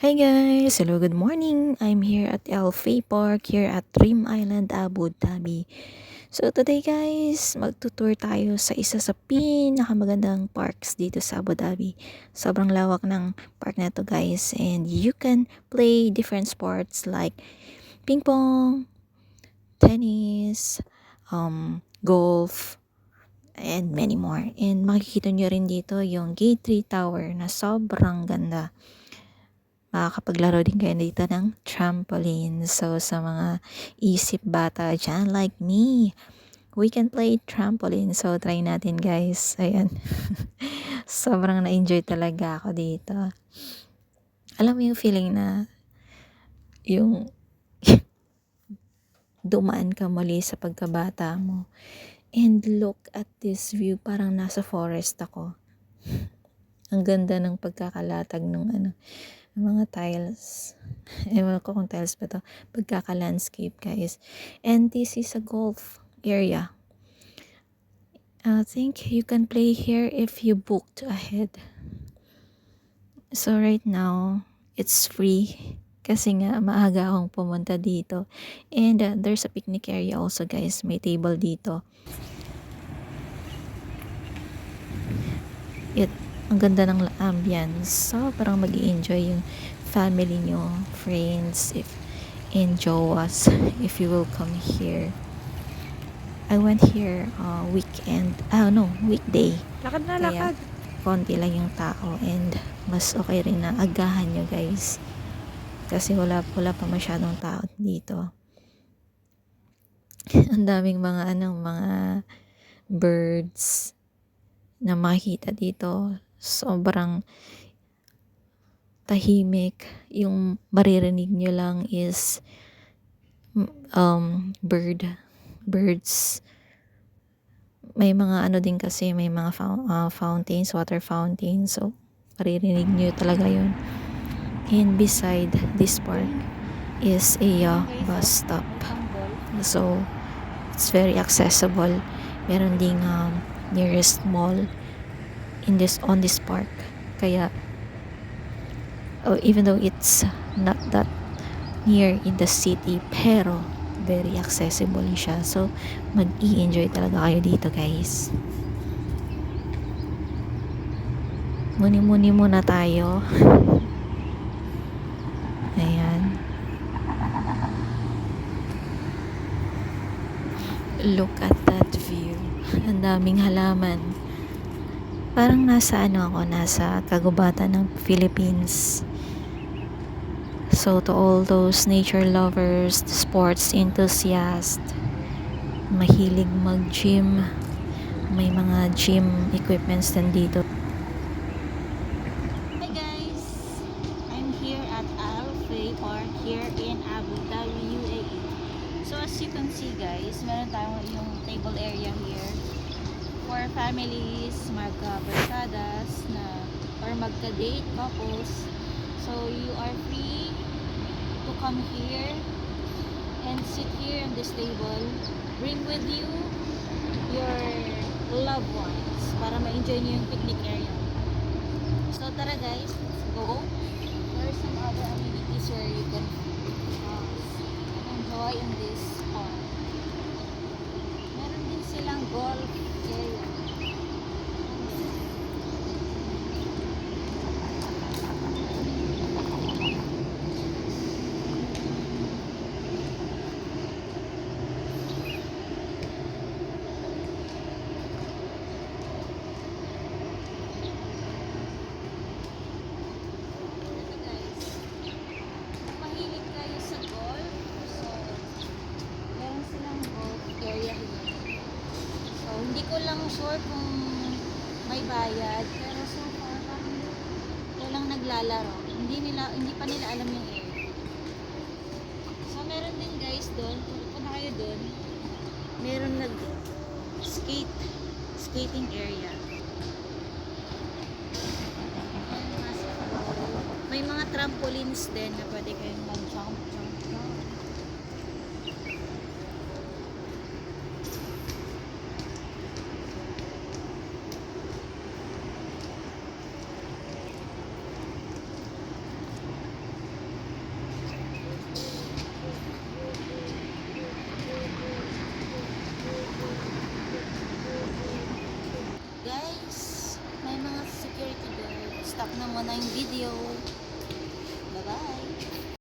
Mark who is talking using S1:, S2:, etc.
S1: Hi guys! Hello, good morning! I'm here at Elfay Park here at Dream Island, Abu Dhabi. So today guys, magtutour tayo sa isa sa pinakamagandang parks dito sa Abu Dhabi. Sobrang lawak ng park na to guys, and you can play different sports like ping pong, tennis, golf, and many more. And makikita nyo rin dito yung Gate 3 Tower na sobrang ganda. Makakapaglaro din kayo dito ng trampoline. So, sa mga isip bata dyan like me, we can play trampoline. So, try natin guys. Ayan. Sobrang na-enjoy talaga ako dito. Alam mo yung feeling na yung dumaan ka muli sa pagkabata mo. And look at this view. Parang nasa forest ako. Ang ganda ng pagkakalatag ng mga tiles. Ewan ko kung tiles ba to. Pagkaka-landscape guys. And this is a golf area. I think you can play here if you booked ahead. So right now, it's free. Kasi nga, maaga akong pumunta dito. And there's a picnic area also guys. May table dito. Ang ganda ng ambience. So, parang mag-i-enjoy yung family nyo, friends, and jowas, if you will come here. I went here weekday.
S2: Lakad na,
S1: Kaya,
S2: lakad.
S1: konti lang yung tao and mas okay rin na agahan nyo guys. Kasi wala pa masyadong tao dito. Ang daming mga birds na makikita dito. Sobrang tahimik. Yung maririnig nyo lang is birds. May mga din kasi, may mga fountains, water fountains. So, maririnig nyo talaga yun. And beside this park is a bus stop. So, it's very accessible. Meron ding nearest mall on this park. Kaya even though it's not that near in the city, pero very accessible siya. So, mag-i-enjoy talaga kayo dito guys. Muni-muni muna tayo. Ayan. Look at that view. Ang daming halaman. Parang nasa kagubatan ng Philippines. So to all those nature lovers, sports enthusiasts, mahilig mag-gym, may mga gym equipments din dito. Hi guys! I'm here at Al-Fay Park here in Abu Dhabi, UAE. So as you can see guys, meron tayong yung table area here for families, magka-barkadas or magka-date couples. So you are free to come here and sit here on this table. Bring with you your loved ones para ma-enjoy niyo yung picnic area. So tara guys, let's go. There are some other amenities where you can enjoy in this park. Meron din silang golf area. Hindi ko lang sure kung may bayad, pero so far parang walang naglalaro. Hindi pa nila alam yung area. So meron din guys doon, kung kayo doon, meron skating area. May mga trampolines din na pwede kayong mag-jump. stop na muna yung video. Bye-bye!